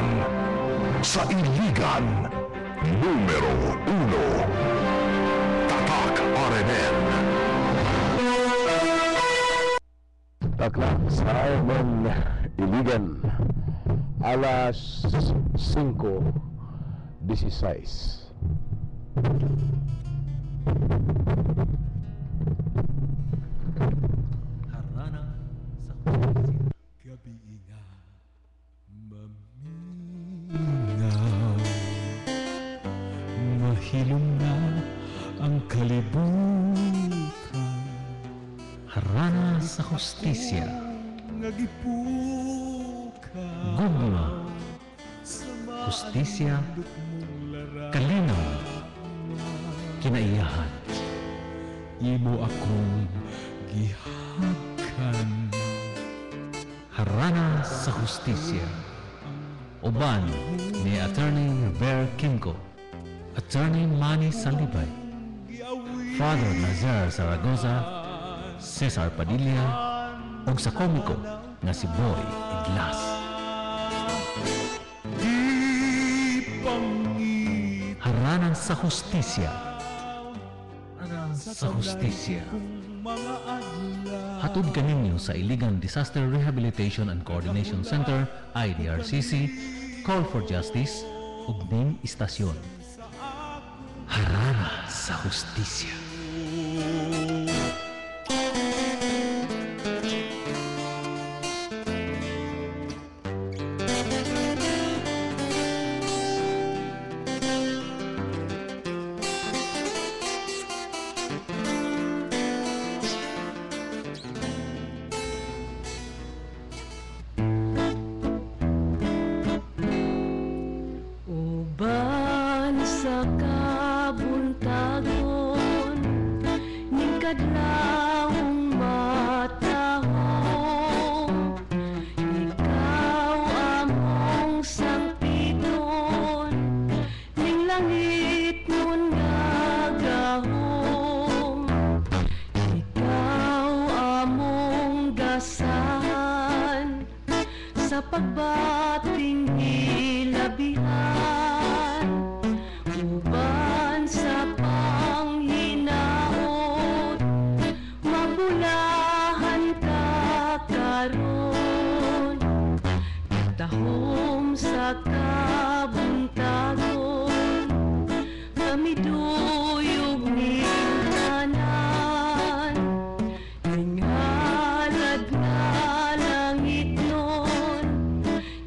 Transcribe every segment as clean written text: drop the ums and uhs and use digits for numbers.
Kasalukuyan sa Iligan numero 1 Tatak RMN. Taklak sa RMN Iligan alas 5:16. Harana sa gabi nga maminaw, mahilom na ang kalibutan. Harana sa hustisya, gugma, hustisya, kalinaw, kinaiyahan. Imo akong gihagkan. Harana sa hustisya, uban ni Attorney Robert Kimco, Attorney Manny Salibay, Father Nazar Zaragoza, Cesar Padilla, ug sa komiko nga si Boy Iglas. Haranan sa hustisya, sa hustisya. Hatod kaninyo sa Iligan Disaster Rehabilitation and Coordination Center, IDRCC, Call for Justice, ug ning istasyon. Harana sa hustisya. Uban sa kabuntagon, ning kadlawong matahong, ikaw among sangpiton, ning langit nun nga gahom, ikaw among gasahan sa pagbating ilabihan, uban sa panghinaot, mabulahan ka karon, tahom sa kabuntagon, kami duyog ning tanan, ning halad na langit nun,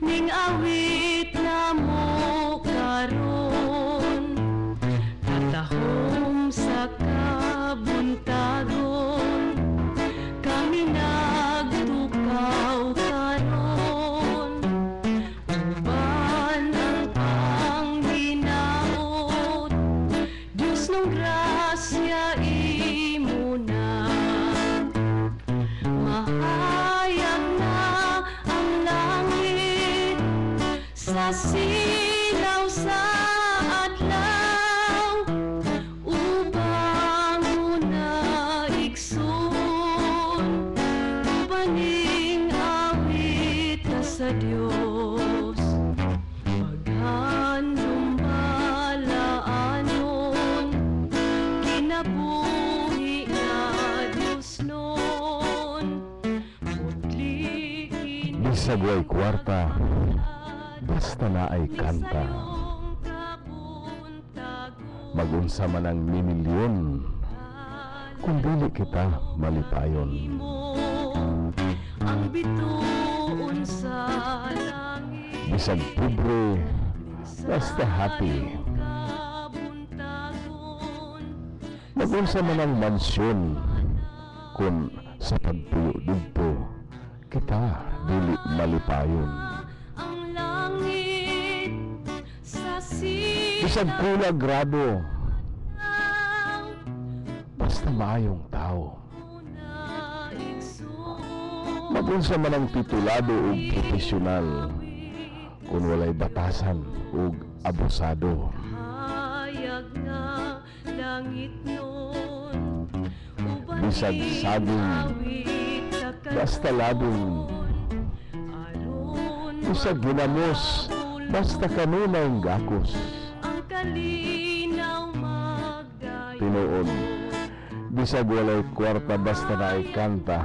ning awit na mo karon, katahom sa kabuntagon, kami nagtukaw karon, uban ang panghinaot, Diyos ng grasya imo na, mahayag na ang langit sa silaw sa adlaw, upang una igsoon, ubaning awit na sa Diyos, maghandom balaanon, kinabuhi nga Diyos nun, putli Bisag way kwarta, basta na ay kanta. Magunsa man ang mimilyon, kung dili kita malipayon. ang bituon sa langit, Bisag pobre, basta happy. kabuntagon, Magunsa man ang mansyon, kung sa pagpuyo-dugpo, kita dili malipayon. ang langit sa Bisag silaw kulang grado, basta maayong tao. na igsoon, Magunsa man ang titulado o profesional, kung walay batasan o abusado. hayag na langit nun, uban Bisag saging, basta labing, aron bisag ginamos basta kanunay gakos. ang kalinaw magdayo. Tinuod, bisag walay kwarta basta na ikanta,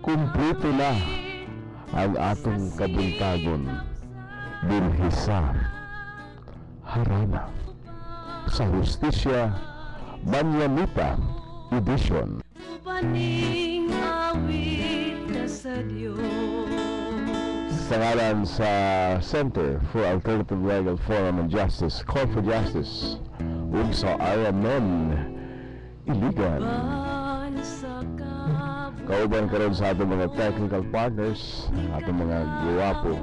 kumplito na ang atong kabuntagon. Dinhi sa harana sa hustisya, Manyanita Edition. Ubaning awit na sa Diyos. Sa ngalan sa Center for Alternative Legal Forum and Justice, Call for Justice, ug sa Ayamen Iligan. Bansa ka Kauban karon sa atong mga technical partners, atong mga guwapo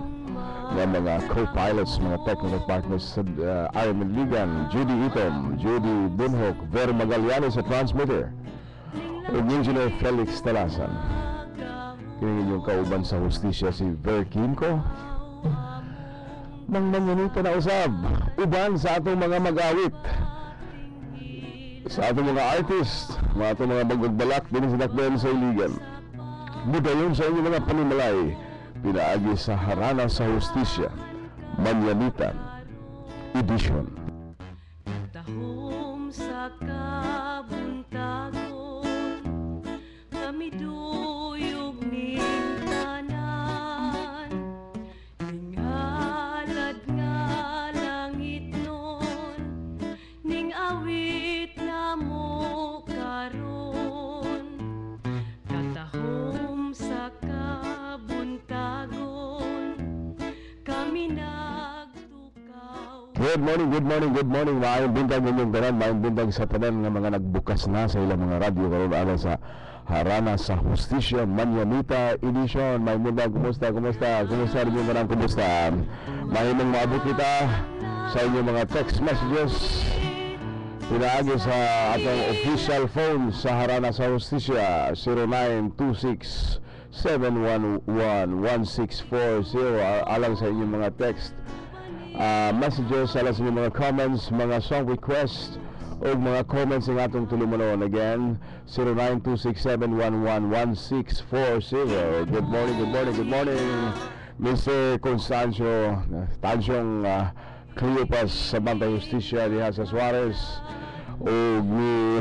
na mga co-pilots, mga technical partners sa Ayamen Iligan, Judy Itom, Judy Bunhok, Ver Magallanes sa transmitter, ug Engineer Felix Talasan. Kini inyong kauban sa hustisya si Ver Kinko. Nang manyanita na usab, uban sa atong mga mag-awit, sa atong mga artist, mga atong mga magbalak din sa dakbayan sa Iligan. Budayon sa inyong mga panimalay, pinaagi sa harana sa hustisya, Manyanita Edition. tahom sa kabuntagon, kami duyog ning tanan, ning halad nga langit nun, ning awit na mo karon, katahom sa kabuntagon, kami nagtukaw. Good morning, good morning, good morning. Maayong buntag ninyong tanan, maayong buntag sa tanan nga mga nagbukas na sa ilang mga radyo karon ala sa harana sa hustisya, Manyanita Edition. Maayong buntag, kumusta, kumusta, kumusta rin yung tanan, kumusta. Maayong maabot kita sa inyong mga text messages. Pinaagi sa atong official phone sa harana sa hustisya, 0926-711-1640. Alang sa inyong mga text messages, alang sa inyong mga comments, mga song requests o mga comments ng atong tulumanon. Again, 0926-711-1640. Good morning, good morning, good morning, Mr. Constancio Tansyong Cleopas sa Bantay Justisya diha sa Suarez, o ni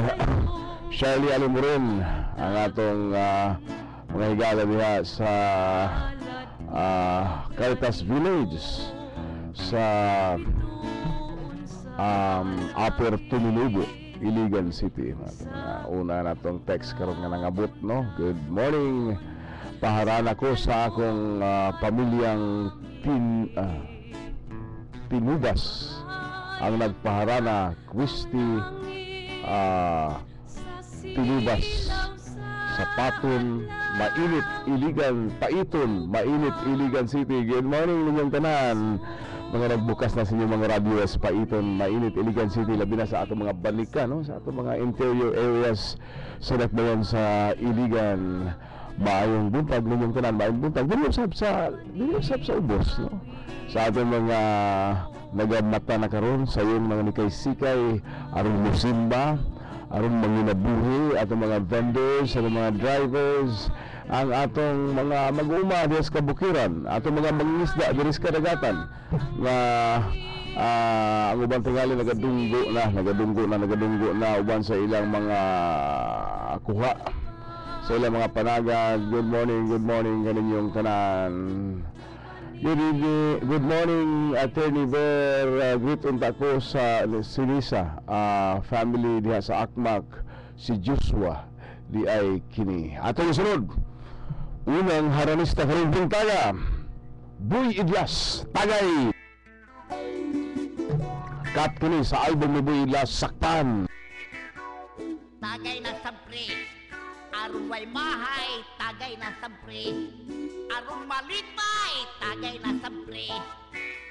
Shirley Alimurin, ang atong mga higala diha sa Caritas Village sa Upper Tunilubo, Iligan City. Una na itong text karon nga nangabot, no? Good morning. Paharana ko sa akong pamilyang Tinubas, ang nagpaharana, Christy Tinubas sa Paton, Mainit, Iligan, Paiton, Mainit, Iligan City. Good morning ninyong tanan, mga nagbukas na sa inyong mga radio sa Paiton, Mainit, Iligan City, labi na sa atong mga banika, no? Sa atong mga interior areas sa dakbayan sa Iligan. Maayong buntag ninyong tanan, maayong buntag. Dili usab sa ubos, no? Sa atong mga nagamata na karon sa iyong mga nikay-sikay, aron musimba, aron manginabuhi, atong mga vendors, atong mga drivers, ang atong mga mag-uma diha sa kabukiran, atong mga mangingisda diha sa kadagatan, nga ang ubang tingali nagadunggo na uban sa ilang mga kuha, sa ilang mga panaga. Good morning kaninyong tanan. Good morning, Attorney Ver. Greet unta ko sa Sinisa family diha sa Akmak, si Joshua di ay kini. Atong sunod, unang haranista karon buntaga, Boy Idlas, Tagay. Kat kini sa album ni Boy Idlas, Sakpan. Tagay na sampre, aron way mahay, tagay na sampre. Aron malipay, tagay na sampre.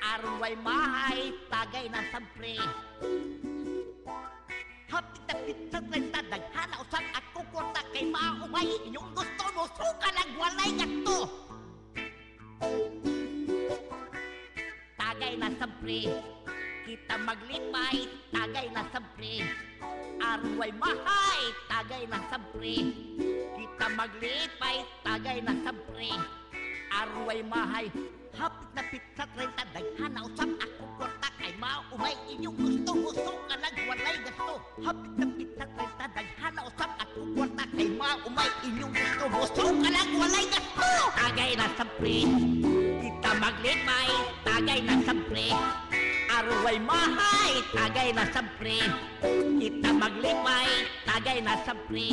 Aron way mahay, tagay na sampre. Hapit-tapit sa trenta, daghana usap ako kwarta kay maumay. Inyong gusto mo, suka lang walay gato. Tagay na sampre, kita maglipay, tagay na sampre. Aron way mahay, tagay na sampre. Kita maglipay, tagay na sampre. Arway mahay, Hapit na pit sa 30, daghan na usap ako kwarta kay mao umay inyong gusto, gusto ka lang walay gasto. Hapit na pit sa 30, daghan na usap ako kwarta kay mao umay inyong gusto, gusto ka lang walay gasto. Tagay na sa pre, kita maglipay, tagay na sa pre. Aruway mahay, tagay na sa pre. Kita maglipay, tagay na sa pre.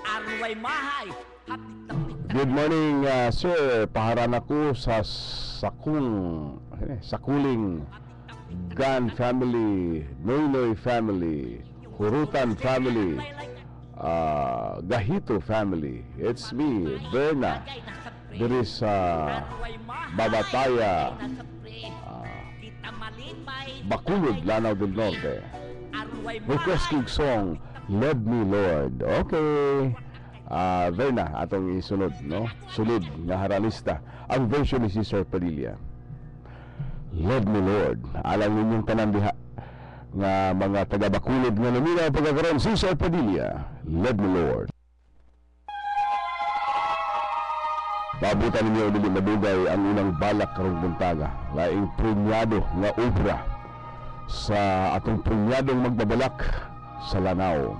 Aruway mahay, hapit na pit. Good morning, sir. Paharan ako sa Sakuling Gan family, Noynoy family, Hurutan family, Gahito family. It's me, Berna. There is Babataya, Bacolod, Lanao del Norte. Requesting song, Love Me Lord. Okay. Verna, atong isunod, no? Sulod nga haralista. Ang version ni Cesar Padilla. Love Me Lord. Alam ninyong tanan diha nga mga taga-Bacolod nga namina pagkakaroon. Cesar Padilla, Love Me Lord. Pabutan ninyo dili madugay ang unang balak karong buntaga. Laing premiado nga obra sa atong premiadong magbabalak sa Lanao.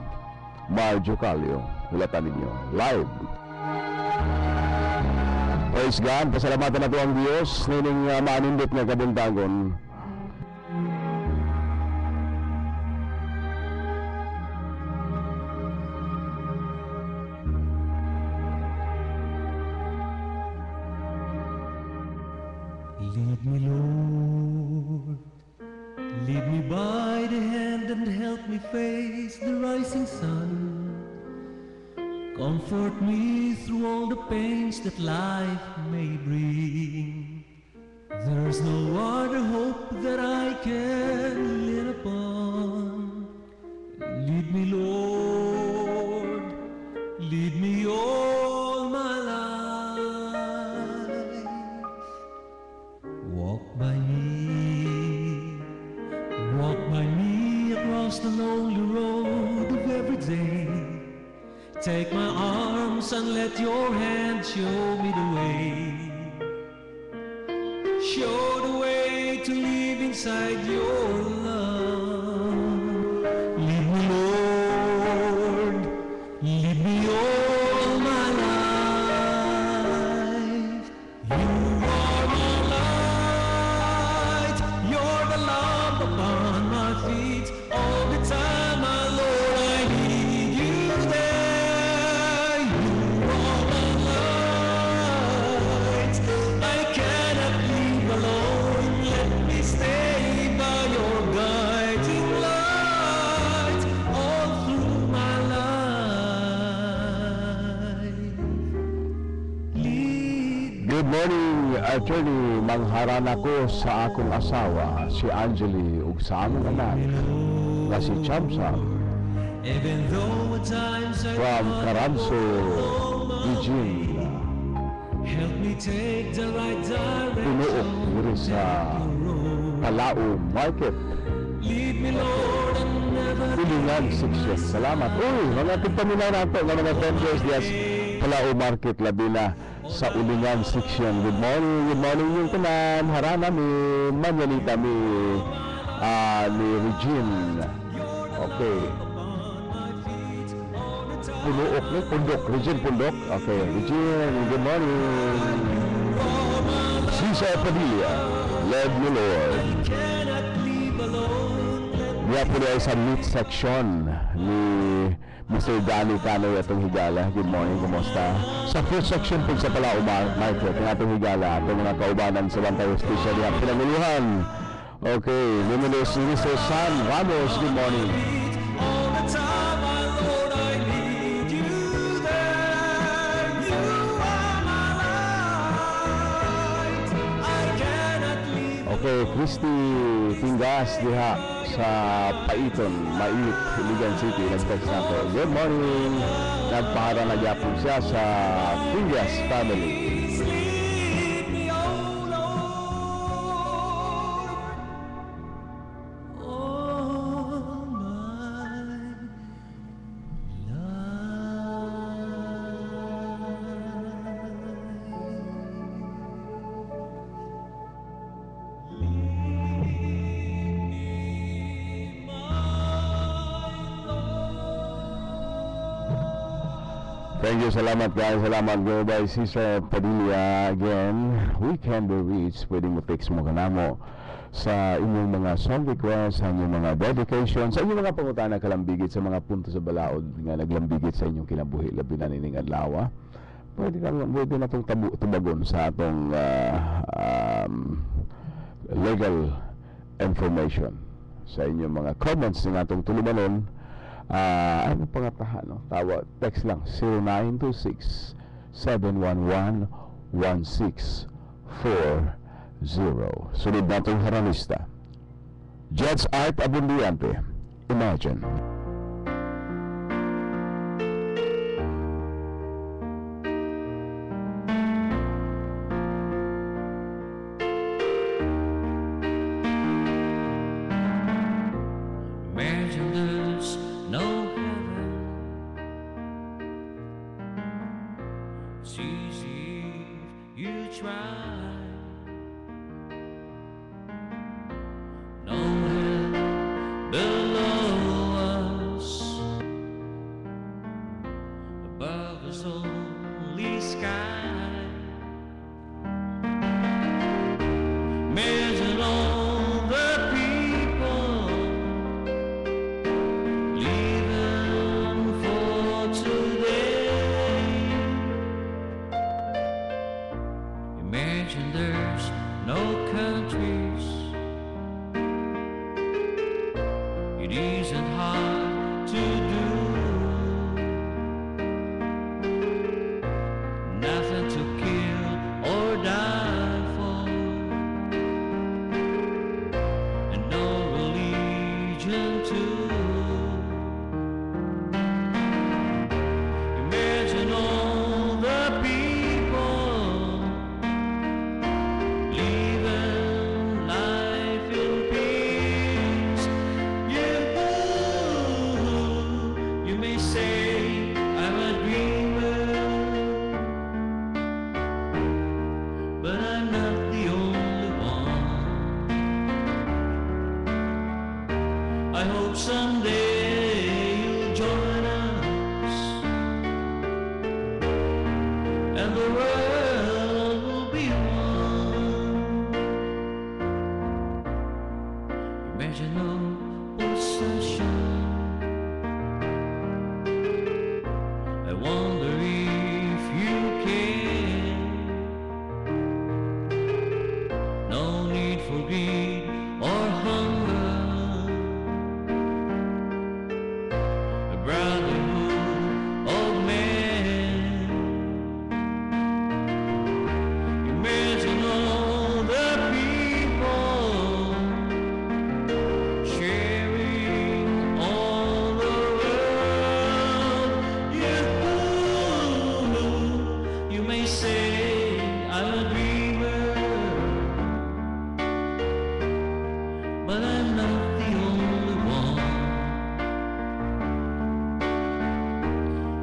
Marjo Calio, hulatan ninyo live. Praise God, pasalamatan na ito ang Diyos na ining maanindot nga kabuntagon. Lead me, Lord, lead me by the hand and help me face the rising sun. Comfort me through all the pains that life may bring. There's no other hope that I can lean upon. Lead me, Lord, lead me all my life. Walk by me across the lonely road of every day. Take my arms and let your hand show me the way. Show the way to live inside your love. Lead me, Lord, lead me all my life. You are my light, you're the lamp upon my feet. All the time, my Lord, I need you there. You are my light, I cannot leave alone. Let me stay by your guiding light all through my life. Lead Good morning, Attorney. Mangharan ako sa akong asawa, si Angeli, ug sa among anak, nga si Chamsam, even though at times I from walk Caranzo, along my Eugene. way. Help me take the right Punuok diri direction. sa Palao Market, Lead me, Lord, and never Ulingan Section. Salamat. Uy, mga tigpaminaw nato nga mga vendors dias Palao Market, labi na sa Ulingan Section. Good morning yung tanan. Harana mi Manyanita mi ni Regine. Okay. Punuok ni Pundok. Regine Pundok. Okay, Regine, good morning. Cesar Padilla, Love Me Lord. cannot leave alone. Niya po na sa meat section ni Mr. Danny Canoy atong higala. Good morning, kumusta? Sa food section po sa Palao Market, ng atong higala, atong mga kaubanan sa Bantayo Station, yung pinanguluhan. Okay, luminous ni Mr. San Ramos, good morning. All the time, my Lord, I need you there. You are my light. I cannot leave. Okay, Christy Tingas diha sa Paiton, Mait, Iligan City, nag-text nato. Good morning. Nagpahara na gyapon siya sa Tingas family. Lead me, oh Lord. All my life. Thank you, salamat guys, salamat by Sister Padilla. Again, we can be reached, pwede mo text mo kanamo sa inyong mga song requests, sa inyong mga dedication, sa inyong mga pangutana kalambigit sa mga punto sa balaod nga naglambigit sa inyong kinabuhi, labi na nining adlaw. Pwede na itong tubagon sa atong legal information sa inyong mga comments ng atong tulumanon. Ano pangatahan, no? Tawa, text lang 0926-711-1640. Sunod natong haranista, Judge Art Abundiante, Imagine. Imagine there's no heaven. It's easy if you try. No hell below us, above us only sky. Imagine all the people leaving for today. Imagine there's no countries. It isn't hard to do. Nothing to kill or die for, and no religion too. Imagine all the people living life in peace. You may say I'm a dreamer, but I'm not the only one. I hope someday you'll join us, and the world will be one. Imagine no possession. I wonder if you can. No need for greed or hunger. A brotherhood of men. Imagine all the people sharing all the world. You may say I'm a dreamer, but I'm not the only one.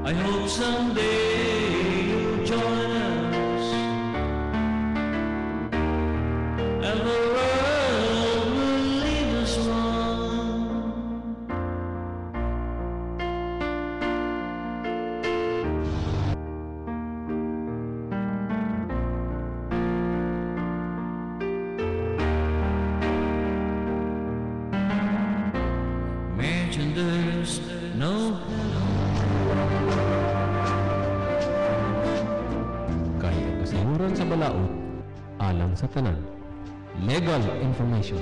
I hope someday you'll join us, and the world will leave us one. Imagine there's no hello. Kay ang kasahuran sa balaod, alang sa tanan. Legal information.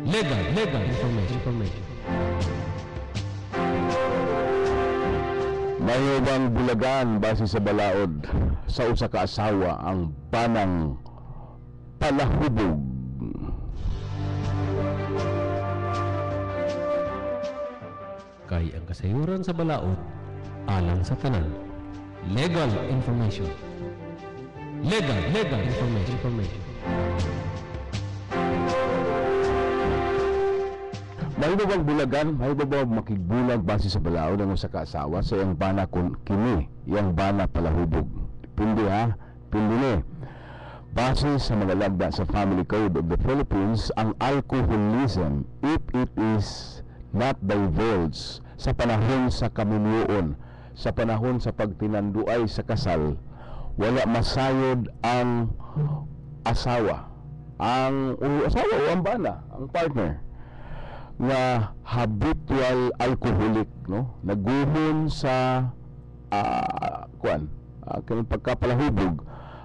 Legal information. Mayubang bulagan base sa balaod sa usa ka asawa ang banang palahubog. Kay ang kasayuran sa balaod, alang sa tanan. Legal information. Legal information. May ba bang bulagan? May ba bang makigbulag base sa balaod ang usa ka asawa sa iyang bana kun kini, iyang bana palahubog. Pindi ha, pindi ni. Base sa mga lagda sa Family Code of the Philippines, ang alcoholism, if it is not divulged sa panahon sa kamunuon sa panahon sa pagtinanduay sa kasal, wala masayod ang asawa, ang bana, ang partner nga habitual alcoholic, no, naguhon sa kanang pagkapalahubog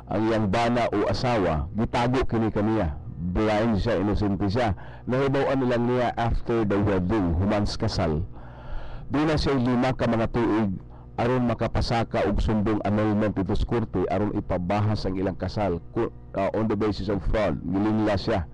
ang iyang bana o asawa, gitago kini kaniya, blind siya, inosente siya, nahibawan nilang niya after the wedding, humans kasal, doon na siya 5 ka mga tuig aron makapasaka og sumbong annulment ito sa korte aron ipabahas ang ilang kasal on the basis of fraud. Gilinla siya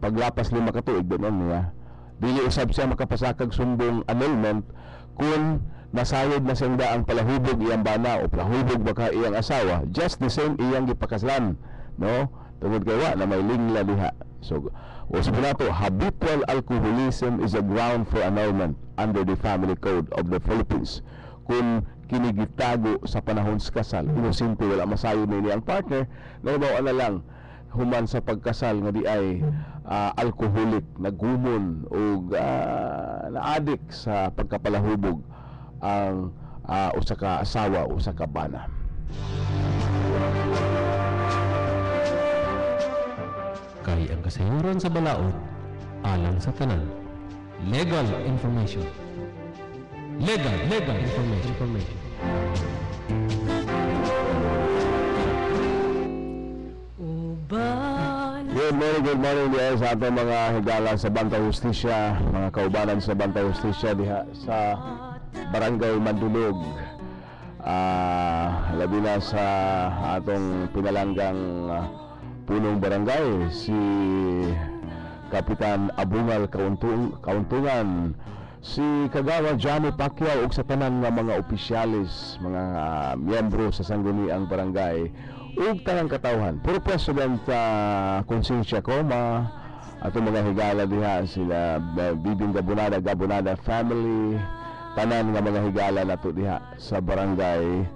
paglapas 5 ka tuig doon niya dili usab siya makapasakag sumbong annulment kung nasayod na siyang ang palahubog iyang bana o palahubog baka iyang asawa, just the same iyang gipakaslan, no, tungod kay wa na may lingla diha. So sabi nato, habitual alcoholism is a ground for annulment under the family code of the Philippines. Kung kinigitago sa panahon sa kasal, inosente, wala masayod na ang partner, nahibaw na lang human sa pagkasal nga di ay alcoholic, nagumon o na-addict sa pagkapalahubog ang usa ka asawa o usa ka bana. Kay ang kasayuran sa balaod alang sa tanan. Legal information. Legal information. Good morning diya sa atong mga higala sa Bantay Justisya, mga kaubanan sa Bantay Justisya diha sa Barangay Mandulog. Labi na sa atong pinalanggang punong barangay, si Kapitan Abungal Kauntungan, si Kagawa Johnny Pacquiao ug sa tanan nga mga opisyalis, mga miyembro sa sangguniang barangay ug tanang katawhan. Puro President Konsensya Coma, atong mga higala diha sila Bibing Gabonada family, tanan nga mga higala nato diha sa barangay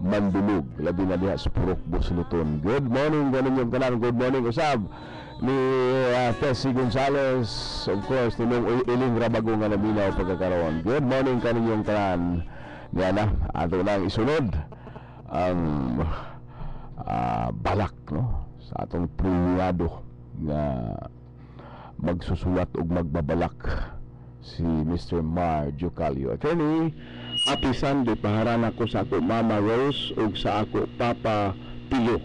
Mandulog, labi na diha sa Purok Busluton. Good morning ganin yung tanan. Good morning usab ni Tessie Gonzales, of course ni Nung Iling Rabago nga naminaw pagkakaroon. Good morning kanin yung tanan. Yan na, ato lang isunod ang balak, no, sa atong premiado nga magsusulat ug magbabalak si Mr. Mar Jucalio. Attorney, happy Sunday. Paharana ko sa ako Mama Rose ug sa ako Papa Pio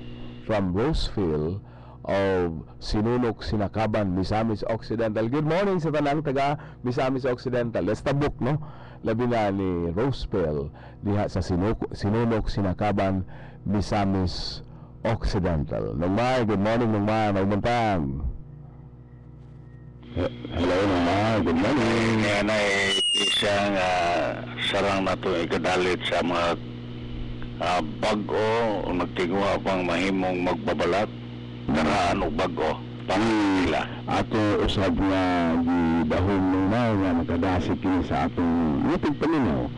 from Roseville of Sinunok, Sinakaban, Misamis Occidental. Good morning sa tanang taga Misamis Occidental. Let's tabok, no, labi na ni Roseville diha sa Sinunok, Sinakaban, Misamis Occidental. Nungmay, good morning Nungmay, magmuntang. Hello Nungmay, good morning. Yan ay isang sarang na ito ikadalit sa mga bago o nagtinguha pang mahimong magbabalat karaan o bago pangila. Ato usab nga gidahon Nungmay nga nakadasig kini sa atong mutig paminaw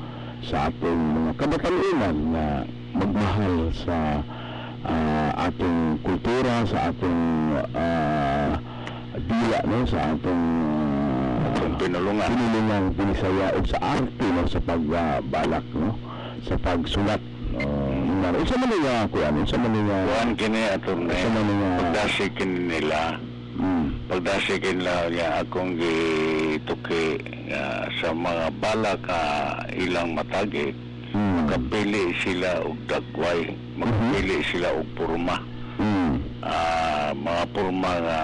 sa atong mga kabatanunan na magmahal sa atong kultura, sa atong dila, no, sa atong pinulungan Binisaya o sa arte, no, sa pagbalak, no, sa pagsulat, unsa man nga kuan, unsa man nga kuan kini atong pagdasig kini nila. Pagdasig nila ya akong gituki sa mga balak ilang matagi. Magpili sila og dagway, magpili sila og purma. Mga purma nga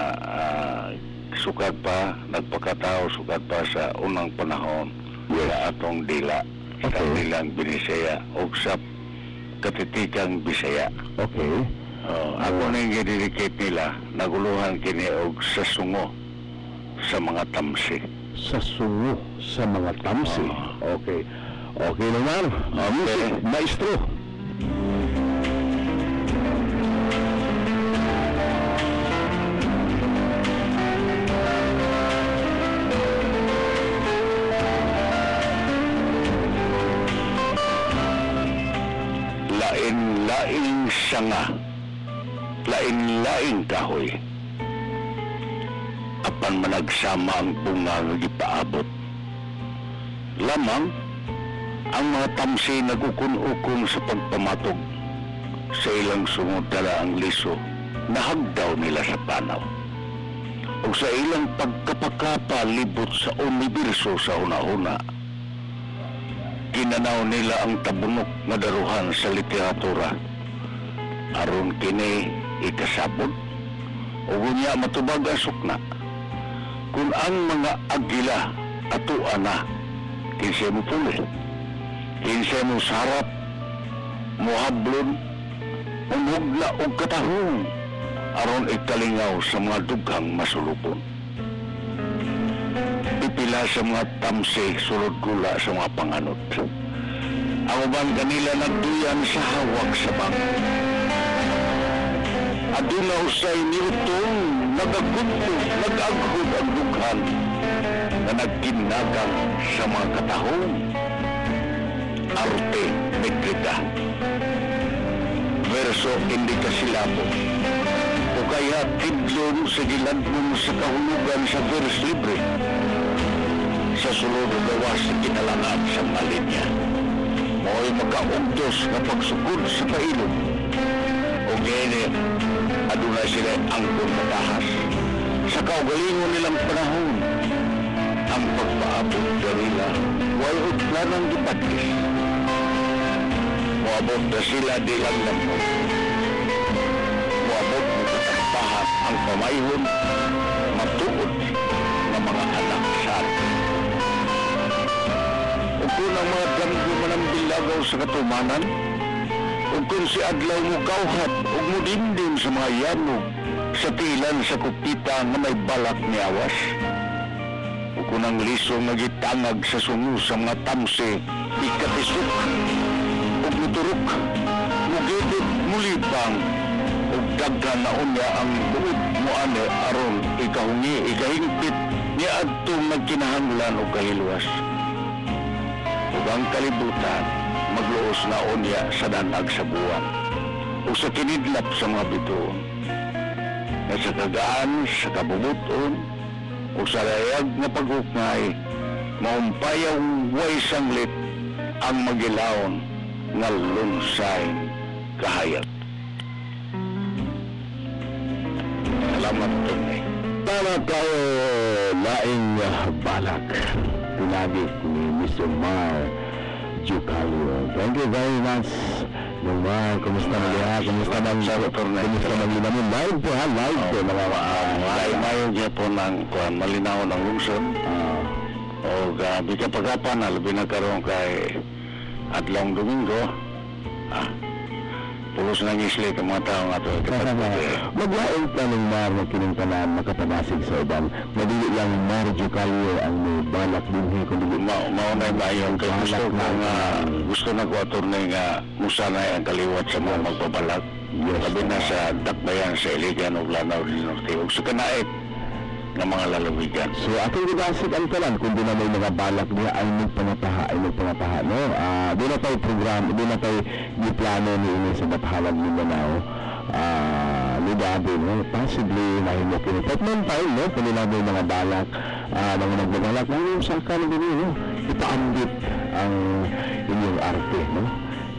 sukat pa, nagpakatao sukat pa sa unang panahon sa atong dila, sa dilang Binisaya o sa katitikang Bisaya. Okay. Ako na yung gididikit nila, naguluhan kini og sa sungo sa mga tamsi. Sa sungo sa mga tamsi. Okay. Okay naman. Okay. Maestro. Lain-laing sanga, lain-laing kahoy, apan managsama ang bunga nga gipaabot. Lamang Ang mga tamsi nagukun-ukong sa pagpamatog. Sa ilang sungod dala ang liso, nahagdaw nila sa panaw. O sa ilang pagkapakapa libot sa universo sa una-una, ginanaw nila ang tabunok nga daruhan sa literatura. Aron kini ikasabot, o gunya matubag ang sukna. Kung ang mga agila ato na, kinsay mo puli, kinsay mo sarap, muhablon, umugla o katahong, aron ikalingaw sa mga dughang masulupon. Pipila sa mga tamsi, sulod gula sa mga panganod. Ang uban kanila nagduyan sa hawak sa bang. Aduna usay niutong, nagagunto, nag-aghod ang dughan, na nagkinagang sa mga katahong. Arte Metrika. Verso indikasilabo. O kaya tidlon sa giladmon sa kahulugan sa verse libre. Sa sulod o gawas sa kinalangan sa malinya. Mo'y makaugdos na pagsugod sa pailog. O gene, adunay sila angkon matahas. Sa kaugalingon nilang panahon, ang pagpaabot na nila, way utlanang gipatis. Moabot na sila di lang naman. Moabot mo katampahan ang pamayhon, matuod ng mga anak sa atin. O kung ang mga damgo manambilagaw sa katumanan, o kung si Adlaw mo kauhat, o mo dindim sa mga yanog, sa tilan sa kupita na may balak ni awas. O kung ang liso magitangag sa sungo sa mga tamsi, ikatisok, o muturok, mugidit mulipang, o daghan na unya ang buod mo ane aron ikahungi, ikahingpit, ni adtong nagkinahanglan o kahilwas. O ang kalibutan, magluos na unya sa danag sa buwan, o sa kinidlap sa mga bituon, na sa kagaan, sa kabubuton, o sa layag na paghuknay, maumpayang way sanglit ang magilaon nga lunsay kahayag. Salamat po. Salamat kayo, laing balak. Tinagik ni Mr. Mar Jucalio. Thank you very much. Mar, kumusta na liha? Kumusta na namin? Live po ha? Live po. Mayon dyan po ng malinaw ng lungsod. O gabi ka pagkapan, alabi na karoon kay Adlong Domingo. Pulos na ngisli ka mga tao nga ito. Maglaing tanong Mar na kinungtanan makapanasig sa iban. Madili lang Mar Jucalio ang may balak din kundi maunay ba yung gusto na ko aturnay nga musanay ang kaliwat sa mga magpabalak. Sabi na sa dakbayan sa Iligan o Lanao del Norte o sa Kanaip ng mga lalawigan. So atong gidasig ang talan kung di na may mga balak niya ay nagpangataha, no? Di na tayo program, di na tayo plano ni ini sa Bapahalag Mindanao. Lidabi, no? Possibly mahimok yun. But meantime, no? Kung di na may mga balak, mga nagbabalak, yung sa kanin din, no? Ipaambit ang inyong arte, no?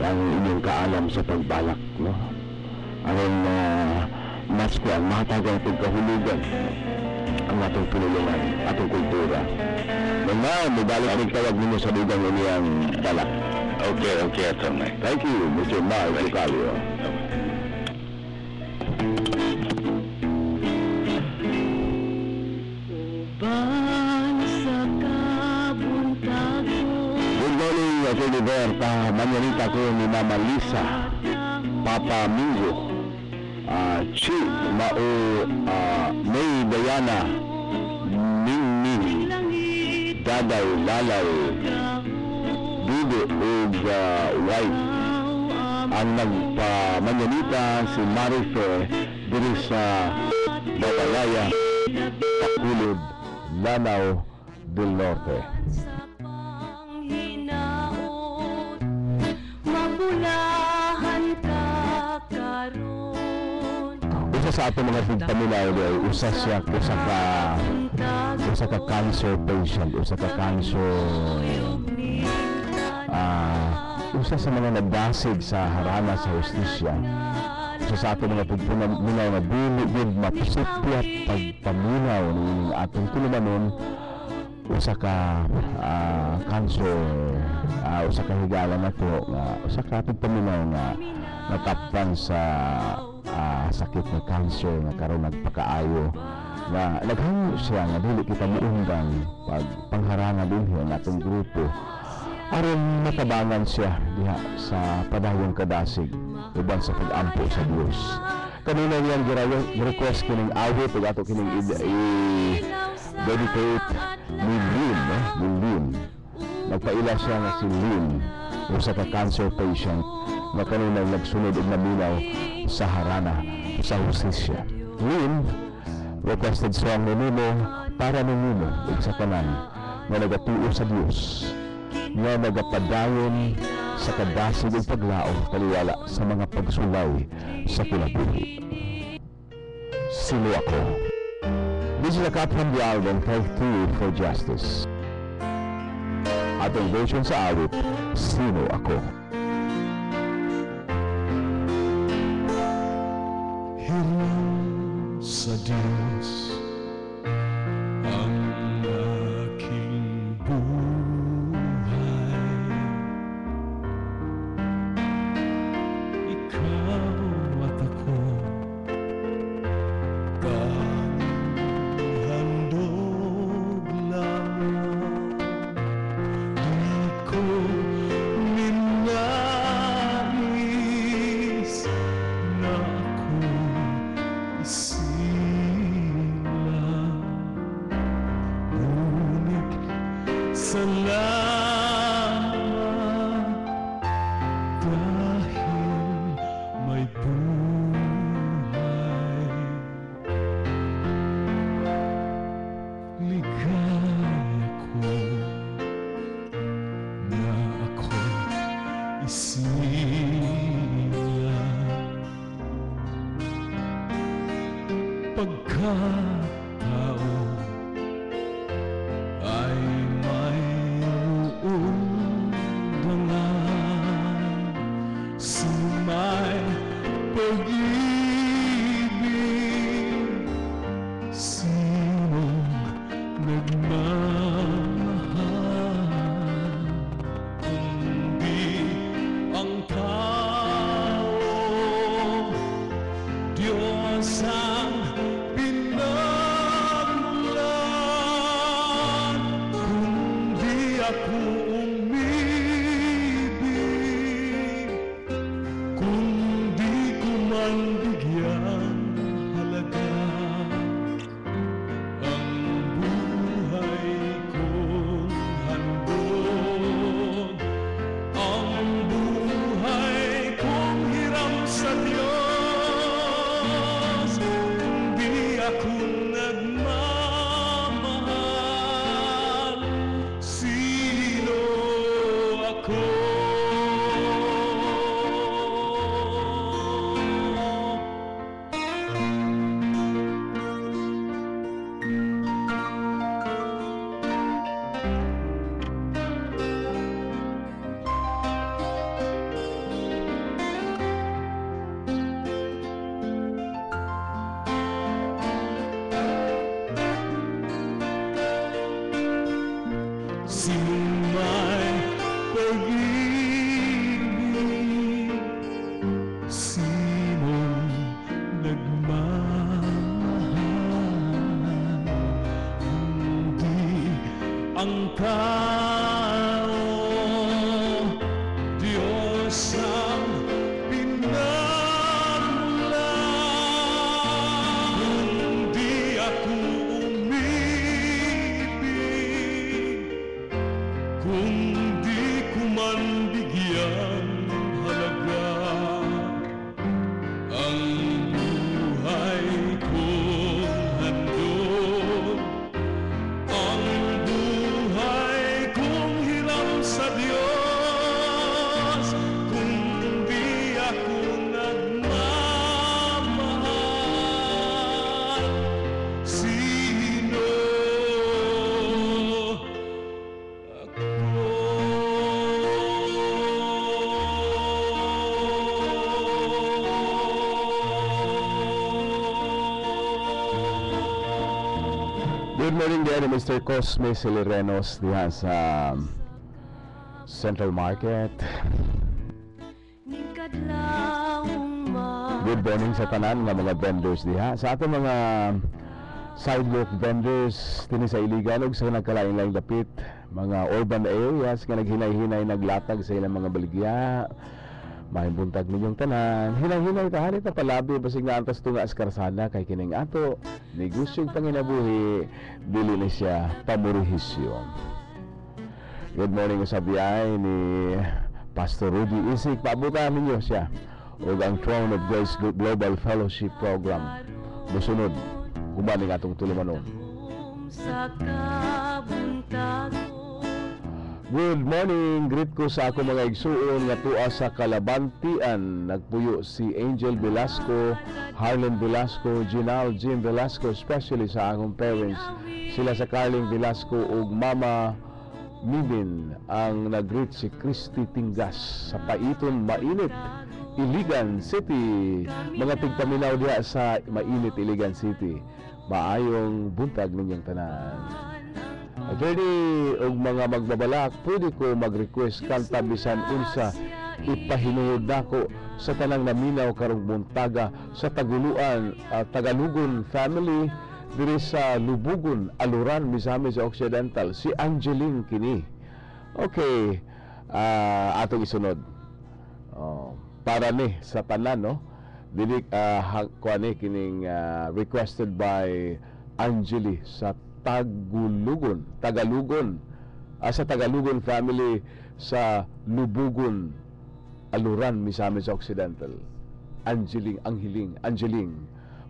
Ang inyong kaalam sa pagbalak, no? Aron mas ko ang matagang pagkahulugan ang atong pinulungan, atong kultura. Mga, may balik ng tawag ninyo sa lugang niyang balak. Okay, attorney. Thank you, Mr. Mar Jucalio. Good morning, Atty. Berta. Manyanita ko ni Mama Lisa, Papa Mingo, Chi, Mao, May Diana, Ming, Daday, Lalay, Dudo, ug White. Ang nagpamanyanita si Marife diri sa Batalaya, Pakulod, Lanao del Norte. Sa panghinaot, mabulahan ka karon. Usa sa ato mga tigpaminaw ay usa ka cancer patient, usa ka cancer usa sa mga nagdasig sa harana sa hustisya. Usa sa ato mga pagpunaw nga dili gid mapusipyat pagpaminaw ning atong tulumanon usa ka cancer, usa ka higala nato nga usa ka pagpaminaw nga nataptan sa sakit ng cancer nga karon nagpakaayo na naghangyo siya nga dili kita muungdan pag pangharana dinhi ang atong grupo aron matabangan siya diha sa padayong kadasig uban sa pag-ampo sa Dios. Kanina niyan gi-request kining awit ug ato kining dedicate ni Lynn. Nagpaila siya nga si Lynn, usa ka cancer patient na kanina nagsunod og naminaw sa harana sa hustisya. Lynn, requested song nimo para nimo ug sa tanan nga nagatuo sa Dios, nga nagapadayon sa kadasig ug paglaom taliwala sa mga pagsulay sa kinabuhi. Sino ako? This is a cut from the album Take Two for Justice. Atong version sa awit, Sino Ako? Hiram sa Diyos ang aking buhay. Ikaw at ako handog lamang. Di ko ninais na ako isilang. Ngunit salamat dahil may buhay. Ligaya ko na ako'y isilang. Pagkatao ay mayroong dangan. Sumay pag-ibig, sinong nagmamahal, kundi ang tao. Diyos ang pinagmulan, kundi ako umibig, kundi ko man bigyan halaga ang buhay kong handog, ang buhay kong hiram sa Diyos, kundi ako nagmamahal. Sino ako? Sinong may pag-ibig, sinong nagmamahal, kundi ang tao. Diyos ang pinagmulan, kundi ako umibig, kundi ko man bigyan halaga ang buhay kong handog, ang buhay kong Good morning din, Mr. Cosme Celerenos diha sa Central Market. ning kadlawong Good morning sa tanan nga mga vendors diha. Sa ato mga sidewalk vendors dinhi sa Iligan ug sa nagkalain-laing dapit, mga urban areas nga naghinay-hinay naglatag sa ilang mga baligya. Maayong buntag ninyong tanan. Hinay-hinay kahit na palabi basig nga antas tunga sa karsada kay kining ato negosyong panginabuhi dili na siya pamurihisyo. Good morning sa biyay ni Pastor Rudy Isik. Paabutan ninyo siya ug ang Throne of Grace Global Fellowship Program musunod humaning atong tulumanon. sa kabuntagon. Good morning, greet ko sa ako mga igsuon nga tuwa sa Kalabantian. Nagpuyo si Angel Velasco, Harlan Velasco, Ginal Jim Velasco, especially sa akong parents. Sila sa Carling Velasco ug Mama Mibin ang nag-greet si Christy Tingas sa Paiton, Mainit, Iligan City. Mga tigpaminaw diha sa Mainit, Iligan City. Maayong buntag ninyong tanan. Attorney og mga magbabalak, pwede ko mag-request kanta bisan unsa ipahinuod nako sa tanang naminaw karong buntaga sa Taguluan, Tagalugon family diri sa Lubugon, Aluran, Misamis Occidental, si Angeline kini. Okay, atong isunod. Para ni sa tanan, no? Dili kuani kining requested by Angeli sa Tagalugon sa Tagalugon family sa Lubugon, Aluran, Misamis Occidental. Angeling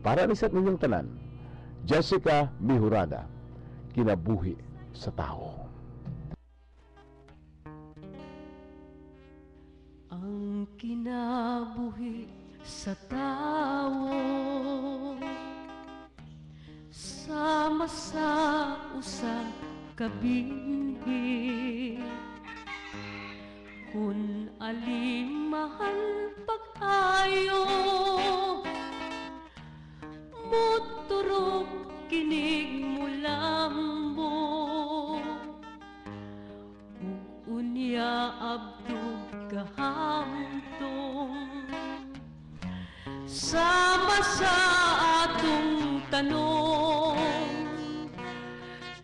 para ni sa ninyong tanan. Jessica Mihurada, Kinabuhi sa Tao. Ang kinabuhi sa tao sama sa usa ka binhi, kun alimahal pag-ayo moturog kinig mo lambo ug unya abdug kahamtong sama sa atong tanong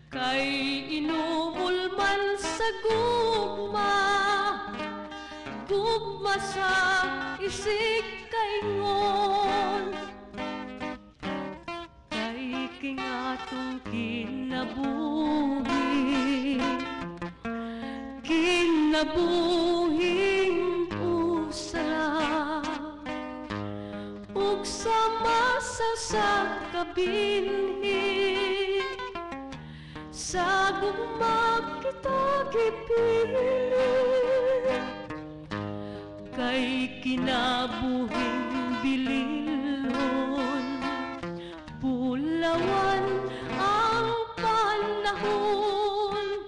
kay inumol man sa gugma sa isig kaingon kay kingatong kinabuhing usala ug sama sa kabinhi sa gugma kita gipili kay kinabuhing bililon pulawan ang panahon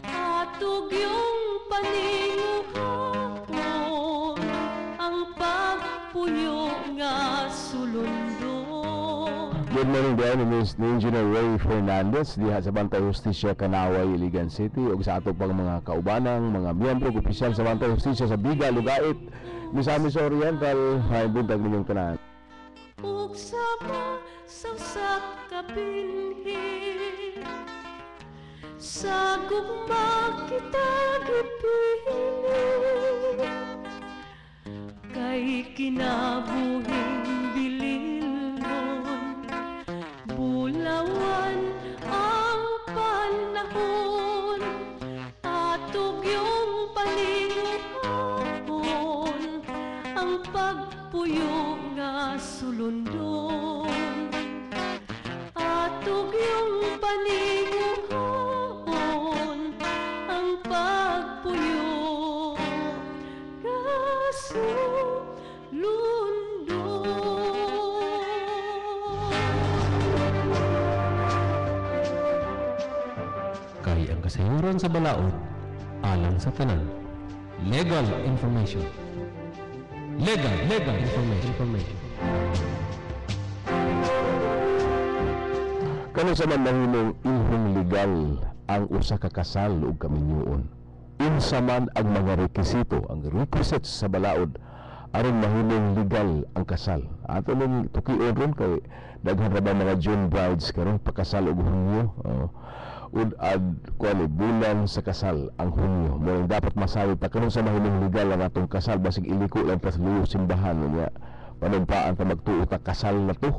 atog yung paninguhapon ang pagpuyo nga sulundon. Good morning din, Ms. Engineer Ray Fernandez diha sa Bantay Justisya, Kanaway, Iligan City ug sa ato pang mga kaubanang mga miyembro opisyal sa Bantay Justisya sa Biga, Lugait, Misamis Oriental. May buntag ninyong tanan. Ug sama sa kapinhi sa gugma kita gipili kay kinabuhing bililon bulawan ang panahon atog yung paninguhapon ang pagpuyo nga sulundon atog yung paninguhapon ang pagpuyo nga sulundon. Kay ang kasayuran sa balaod alang sa tanan. Legal information. Legal information. Kano sa man mahimong ilhong legal ang usa ka kasal ug kaminyoon? Unsa man ang mga rekisito, ang requisites sa balaod aron mahimong legal ang kasal? Ato nung tukion ron kay daghan ra ba mga June brides karon pakasal og Hunyo. Ud-ad kuan bulan sa kasal ang Hunyo. Mo dapat masabi ta karon sa mahimong legal ang atong kasal basig iliko lang ta sa luyo simbahan niya. Panumpaan ta magtuo ta kasal na to.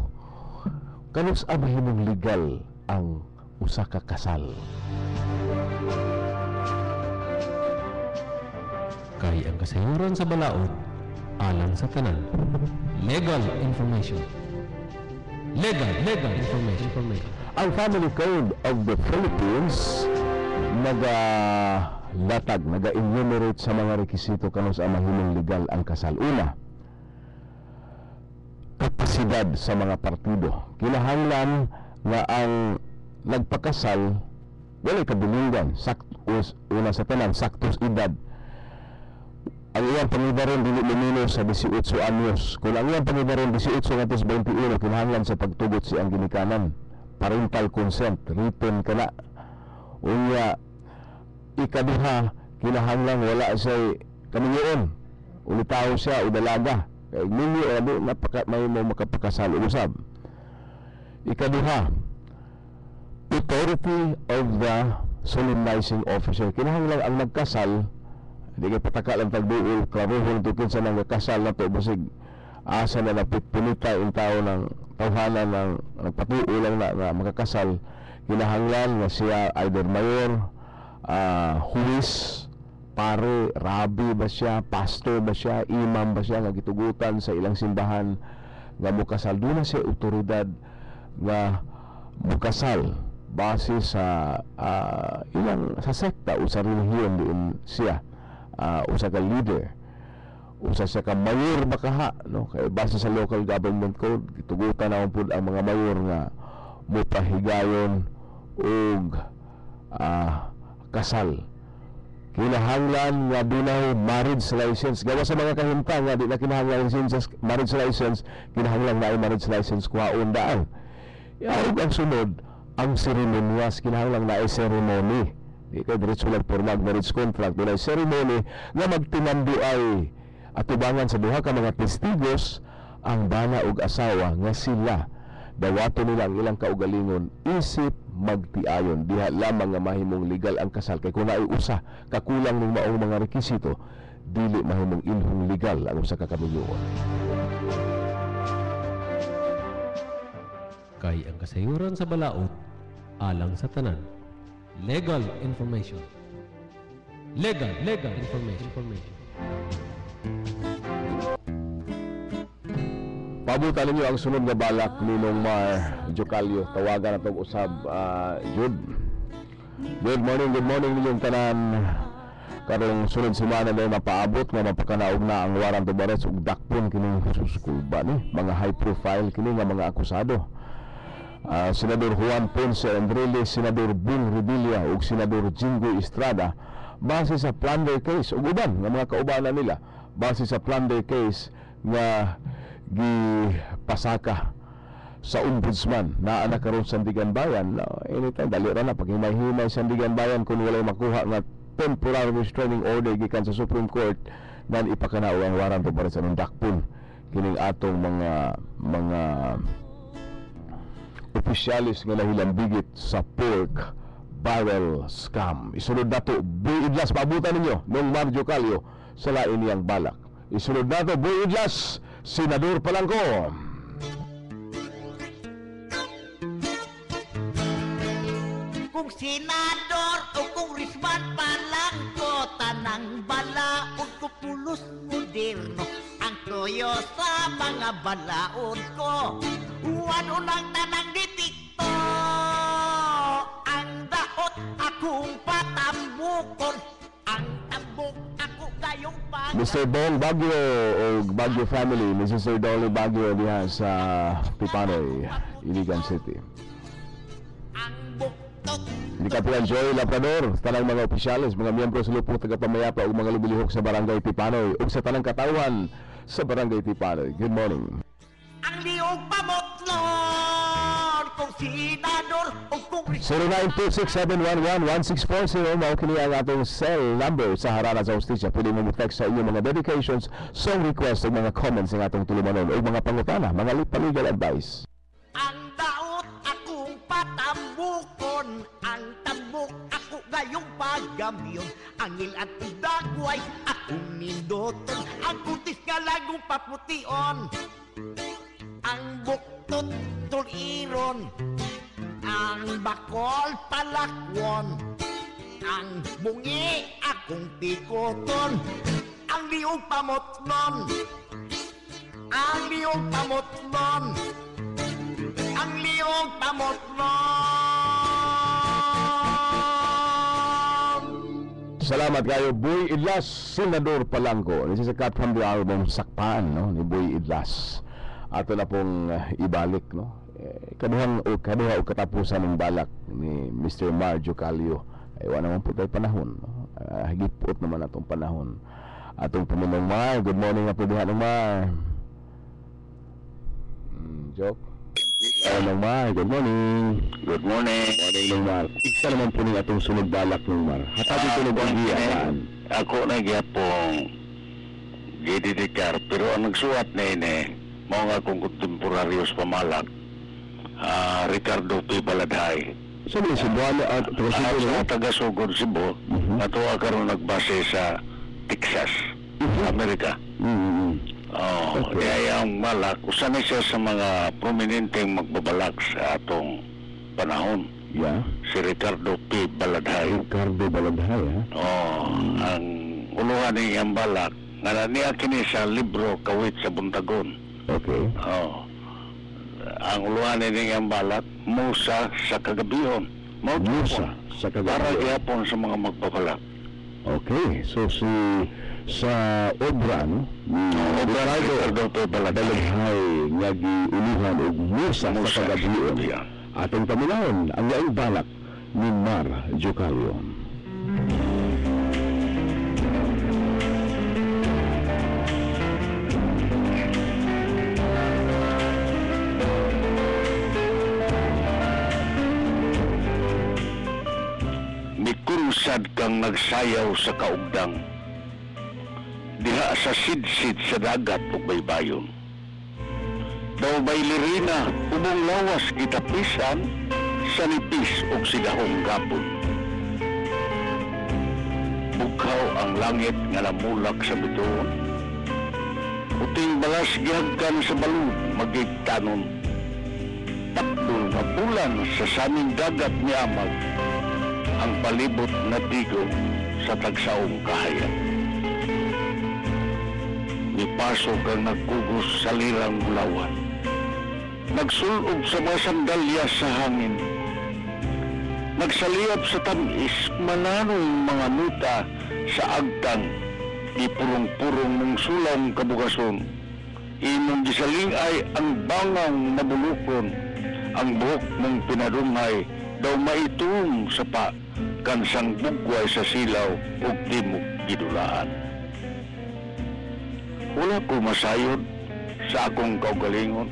Kanon sa mahimong legal ang usa ka kasal? Kay ang kasayuran sa balaod alang sa tanan. Legal information. Legal information. Ang Family Code of the Philippines naga-enumerate sa mga rekisito kanon sa mahimong legal ang kasal. Una, kapasidad sa mga partido. Kinahanglan nga ang nagpakasal walay kabulingan, una sa tanan saktos edad. Ang iyang pangibaron dili lumino sa 18 anyos. Kung ang iyang pangibaron 18 ngantos 21, kinahanglan sa pagtugot si ang ginikanan. Parental consent, written kana. Unya ikaduha, kinahanglan wala siya kaminyoon. Ulitaw siya o dalaga. Kaya ninyo may mo makapakasal usab. Ikaduha, authority of the solemnizing officer. Kinahanglan ang nagkasal, hindi ka pataka lang tagbuol, klaruhon tukin sa nagkasal na to, basig asa na napitpunita yung tao ng tawhanan ng patuo lang na makakasal. Kinahanglan nga siya either mayor, huwis, pare, rabi ba siya, pastor ba siya, imam ba siya nga gitugutan sa ilang simbahan nga mukasal. Doon na siya otoridad nga mukasal base sa ilang sa sekta o sa relihiyon din siya. Usa ka leader, usa siya ka mayor bakaha, no? Kay base sa local government code gitugutan naman pud ang mga mayor nga mopahigayon og kasal. Kinahanglan nga dunay marriage license. Gawa sa mga kahimtang nga di na kinahanglan marriage license, kinahanglan na marriage license kuhaon daan. Ug ang sunod, ang seremonyas, kinahanglan na ceremony. Di kay diretso lang formal marriage contract, dunay ceremony nga magtinamdo ay atubangan sa duha ka mga testigos ang bana ug asawa nga sila dawato nila ang ilang kaugalingon isip magtiayon. Diha lamang nga mahimong legal ang kasal. Kay kung naay usa kakulang ning maong mga rekisito, dili mahimong ilhong legal ang usa ka kaminyoon. Kay ang kasayuran sa balaod alang sa tanan. Legal information. Legal information. Pabutan ninyo ang sunod nga balak ni Mar Jocalio. Tawagan atong usab Jude. Good morning ninyong tanan. Karong sunod semana na mapaabot nga mapakanaog na ang warrant of arrest ug dakpon kining suskulba ni mga high profile kini nga mga akusado. Senador Juan Ponce Enrile, Senador Bing Revilla ug Senador Jingo Estrada base sa plunder case ug uban nga mga kaubanan nila base sa plunder case nga gipasaka sa ombudsman na anak karon sa Sandigan Bayan. Anytime dali ra na paghimay-himay sa Sandigan Bayan kung walay makuha nga temporary restraining order gikan sa Supreme Court nan ipakanaw ang warrant of arrest anong dakpon kining atong mga opisyalis nga nahilambigit sa pork barrel scam. Isunod nato Boy Idlas, paabutan ninyo nung Mar Jocalio sa lain niyang balak. Isunod nato Boy Idlas, Senador Palangco. Kung senador o congressman Palangco, tanang balaod ko pulos moderno. Ang toyo sa mga balaod ko, wano lang tanang ditikto. Ang daot akong patambukon, ang tambok ako gayong pag... Mr. Don Baguio o Baguio family, Mrs. Dolly Baguio diha sa Tipanoy, Iligan City. Ang buktok Ni Kapitan Joy Labrador, sa tanang mga opisyalis, mga miyembro sa lupong tagapamayapa ug mga lubilihok sa Barangay Tipanoy ug sa tanang katawan sa Barangay Tipanoy. Good morning. ang liyong pamotlon, kung senador 0926-711-1640 mao kini ang atong cell number sa harana sa hostisya. Pwede mo text sa inyong mga dedications, song request, o mga comments ng atong tulumanon o mga pangutana, mga legal advice. Ang daot akong patambukon, ang tambok ako gayong pagamyon, ang ilan dagway akong nindoton, ang kutis nga lagong papution, ang buktot tuliron, ang bakol talakwon, ang bungi akong tikoton, ang liong pamotnon, ang liong pamotnon, ang liong pamotnon. Salamat kayo, Boy Idlas, Senador Palangco. This is a cut from the album Sakpan, no, ni Boy Idlas. Ato na pong ibalik, no. Kaduha o katapusan ng balak ni Mr. Marjo Calio. Ay wala naman po tayo panahon, no. Higipot naman atong panahon. Atong Pangulong Mar, good morning na po diha ng Mar. Joke. Ng Mar, good morning. Good morning. Morning ng Mar. Isa naman po atong sunod balak ng Mar. Hatati tulog ang giyaan. Ako na gyapong gididikar, pero ang nagsuwat na ini, mao nga akong kontemporaryos pamalag. Ricardo P. Baladhay. So, may Cebuano at Sa taga-Sugod, Cebu, natuwa karon nagbase sa Texas, Amerika. Okay. Kaya ang malak, usa na siya sa mga prominenteng magbabalak sa atong panahon. Yeah. Si Ricardo P. Baladhay. Ricardo Baladhay, ha? Ang uluhan ng iyang balak, nga niya kini sa libro Kawit sa Buntagon. Okay. Ang uluhan ng iyang balak, Musa sa Kagabion. Musa sa Para Kagabion. ihapon sa mga magbabalak. Okay. So, sa obra, no? Obra ni Ricardo P. Baladhay. Nga giuluhan o Musa sa Musa sa Kagabion. Kagabion. Atong paminahon ang yaing balak ni Mar Jocario. Mikunsad kang nagsayaw sa kaugdang, diha sa sidsid sa dagat o baybayon. Daw baylirina, ubong lawas kitapisan, sa nipis o sigahong gapon. Bughaw ang langit nga namulak sa bituon, uting balas gihagkan sa balud magigtanon. Takdol na bulan sa saming dagat ni Amag, ang palibot na tigo sa tagsaong kahayag. Nipasok ang nagkugos sa lirang bulawan, nagsulog sa mga sandalya sa hangin, nagsaliyap sa tamis mananong mga nuta sa agtang, ipurong-purong ng sulang kabugason, inong gisalingay ang bangang nabulukon, ang buhok mong pinadungay daw maitum sa pa, kansang bugway sa silaw o timog gidulaan. Wala ko masayod sa akong kaugalingon,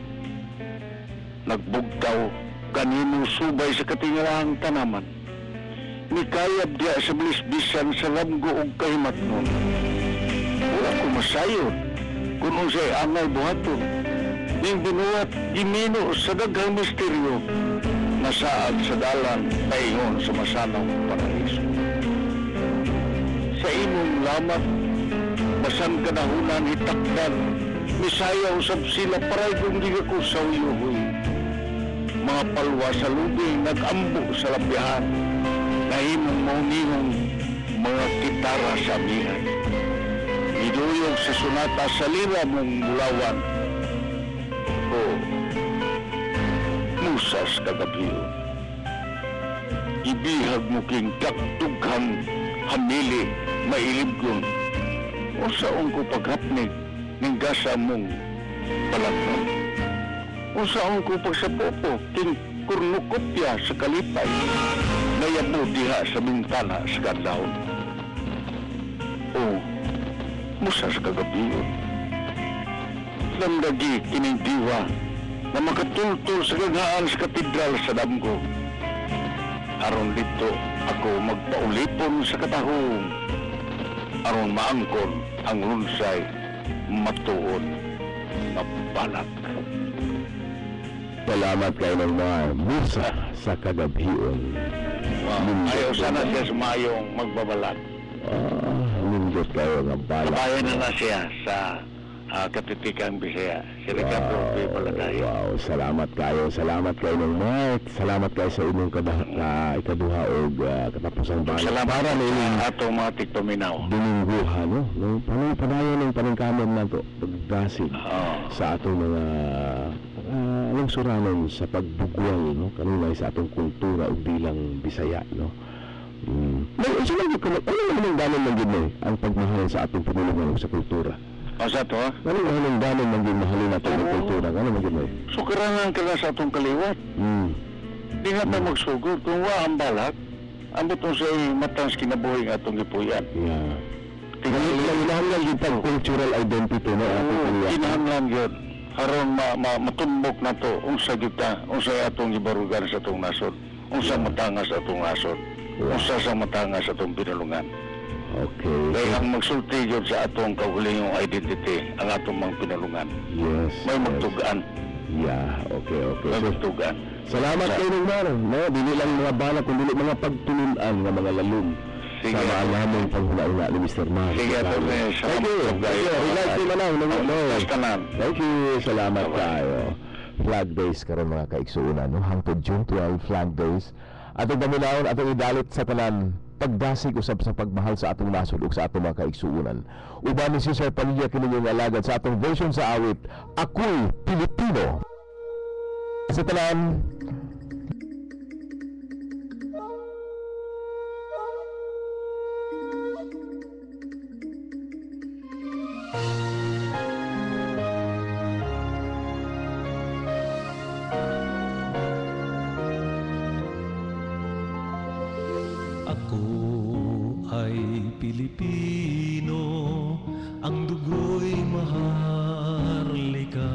nagbugtaw kanino subay sa katingarahang tanaman, mikayab diya sa bilis-bisan sa lamgo o kahimatnon. Wala ko masayod kung unsay angay buhaton, ning binuhat gimino sa daghang misteryo, nasaad sa dalan paingon sa masanang paraiso. Sa imong lamat, basan kanahunan hitakdan, misayaw sab sila paray kung di ko sa uyuhoy. Mga palwa sa lubing nag-ambo sa labihan, na imong maunihong mga kitara sa amihan. Iduyog sa sunata sa lira mong bulawan, o musas kagabiyo. Ibihag mo king kaktughang hamili mailibgon, o saong ko paghapnig ng gasa mong palagnon. O saong ko pagsapopo king kurnukopya sa kalipay, nayabo diha sa bintana sa kadlawon. O musas kagabiyo. Landagi kining diwa na makatultol sa gaghaan sa katedral sa damgo. aron dito ako magpaulipon sa katahong aron maangkon ang lunsay matuod mabalak. Salamat kayo ng mga musa sa kagabion. Ayaw sana siya sumayong magbabalak. Lindot kayo ng balak. Kabayan na siya sa Katitikang Bisaya. Si Ricardo P. Paladayo. Wow, salamat kayo ng Mark. Salamat kayo sa inyong ikaduha o katapusang bayan. Salamat para sa inyong atong mga tigpaminaw. Dominguha, no? Panayon ng paningkamon na ito, pagdasig sa atong mga lungsuranon sa pagbugwal, no? Kanunay sa atong kultura o bilang Bisaya, no? Isa lang yung ano naman ang danon ng gino ang pagmahal sa atong pinulungan sa kultura? Sa to, ha? Ano naman ang danon ng mahalin natin ng kultura? Ano naman gino? Sukaranan ka na sa atong kaliwat. Di nga tayo magsugod. Kung wa ang balak, ambot mo sa matang kinabuhi ng atong gipuyan. Yeah. Kinahanglan yung pag-cultural identity na atong kaliwat. Kinahanglan yun. Haron matumbok na to, unsa kita, unsa atong gibarugan sa atong nasod, unsa matangas sa atong nasod, unsa sa matangas sa atong pinulungan. Okay. Kaya ang magsulti yun sa atong kaugalingong identity, ang atong mga pinulungan. Yes. May magtugaan. Yeah, okay. May magtugaan. Salamat kayo ng Mar. No? Dili lang mga balak, kundi mga pagtulunan ng mga lalum. Sige. Sa maalamang panghula-hula ni Mr. Mar. Sige, Atty. Thank you. Relax din manaw. Thank you. Salamat kayo. Flag Days karon mga kaigsuunan, no? Hangtod June 12, Flag Days. Atong daminawon, atong idalit sa tanan pagdasig usab sa pagmahal sa atong nasod ug sa atong mga kaigsuunan. Uban ni Cesar Padilla kini yung alagad sa atong version sa awit, Ako'y Pilipino. Sa tanan, Pilipino, ang dugo'y maharlika.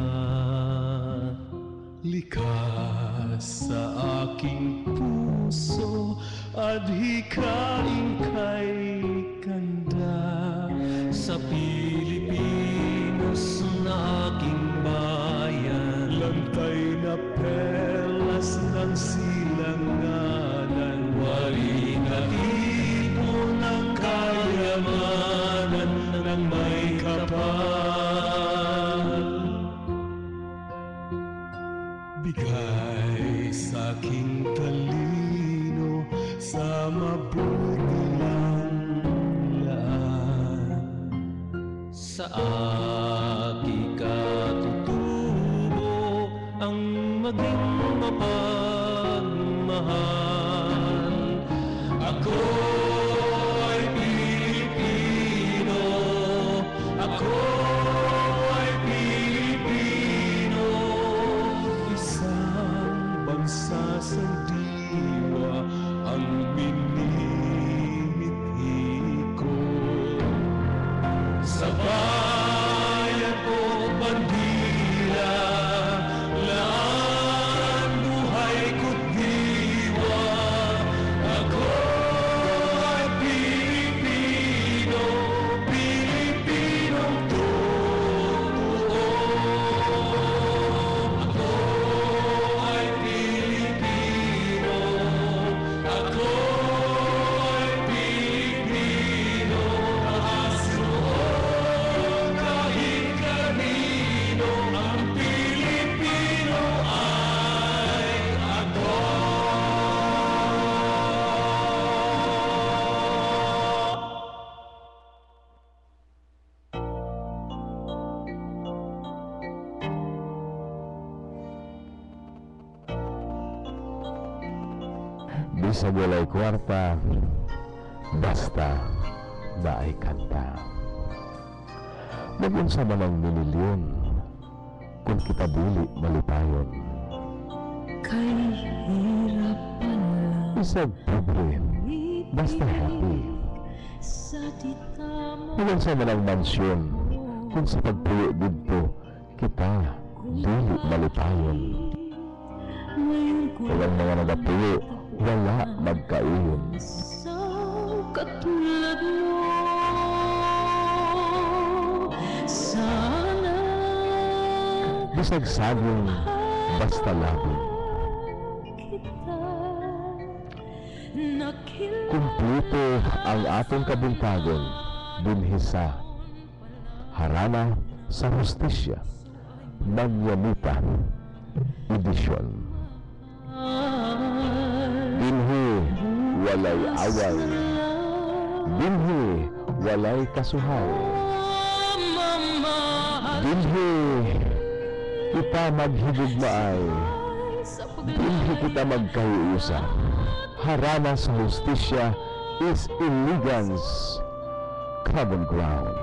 Likas sa aking puso, adhikain kay kanda. Sa Pilipinas na aking bayan, lantay na perlas ng silanganan, wari na ng kayamanan ng may kapal. Bigay sa aking talino sa mabuti lang laan. Sa aking katutubo ang maging mapagmahal. Ako sa diwa ang minimithi ko. Sa bayan o bandila, laan buhay ko't diwa. Ako ay Pilipino, Pilipinong totoo. Ako ay Pilipino, ako ay Pilipino, nakasuot kahit kanino. Ang Pilipino ay ako. Bisag walay kwarta, basta daay kanta. Mag-unsa man ang minilyon, kung kita dili malipayon. Kay hirap pala Bisag pobre, basta happy. sa tita mo. Mag-unsa man ang mansyon, kung sa pagpuyo dito, kita dili malipayon. ngayon ko Walang mga nagapuyo, wala magkauyon. sa katulad mo. Sana Bisag sabong, basta labong. kita nakilala. Kumpleto ang atong kabuntagon, binhisa, harana sa hustisya, Magnanita, edisyon. Binhi, walay away. Binhi, walay kasuhay. Binhi, kita maghigugmaay. Binhi kita magkahiusa. Harana sa hustisya is illegans common ground.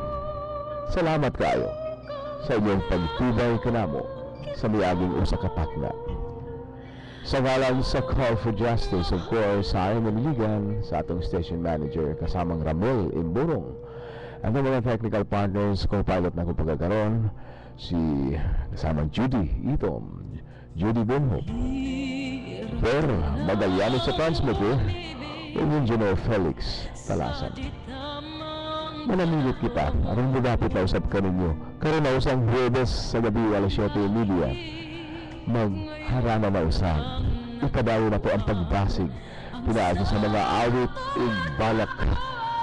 Salamat kayo sa inyong pagtubay kanamo sa miaging usa ka takna. Sa ngalan sa Call for Justice, of course, sa ayon naniligan sa atong station manager kasamang Ramel Imburong. Ang mga technical partners, co-pilot na kong pagkakaroon, si kasamang Judy Itom, Judy Bonhoff, Per Magallanes sa transmitter, yung Engineer Felix Talasan. Manamilit kita, arong mudapit na usap ka ninyo, karon na usang Huwebes sa gabi alas 7:30. Magharana na usap. Ikadayo na po ang pagbasig, pinaagi sa mga awit ug balak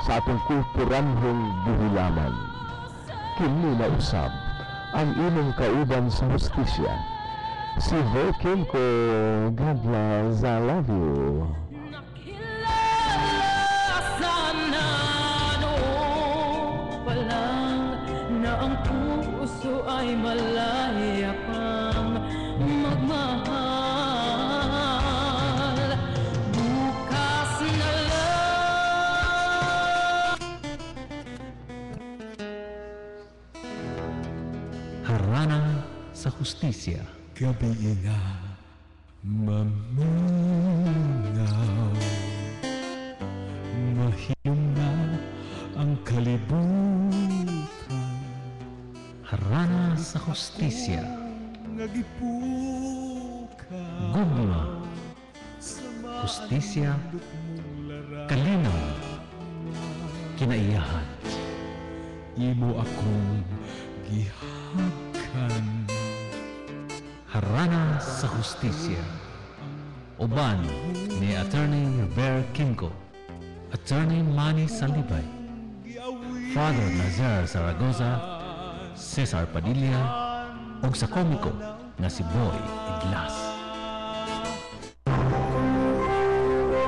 sa atong kulturanhong buhilaman. Kini na usap ang imong kauban sa hustisya. Si Volkin ko, God bless, I love you. Sana noon pa lang na ang puso ay malaya pang magmahal. Bukas na lang. Harana sa hustisya. Gabi na mamungaw, mahilom na ang kalibutan. Harana sa hustisya. Nagipukaw Gugma. Hustisya. Kalinaw. Kinaiyahan. imo akong gihakan. Harana sa hustisya. Uban ni Attorney Robert Kimco, Attorney Manny Salibay, Father Nazar Zaragoza, Cesar Padilla, ug sa komiko nga si Boy Idlas.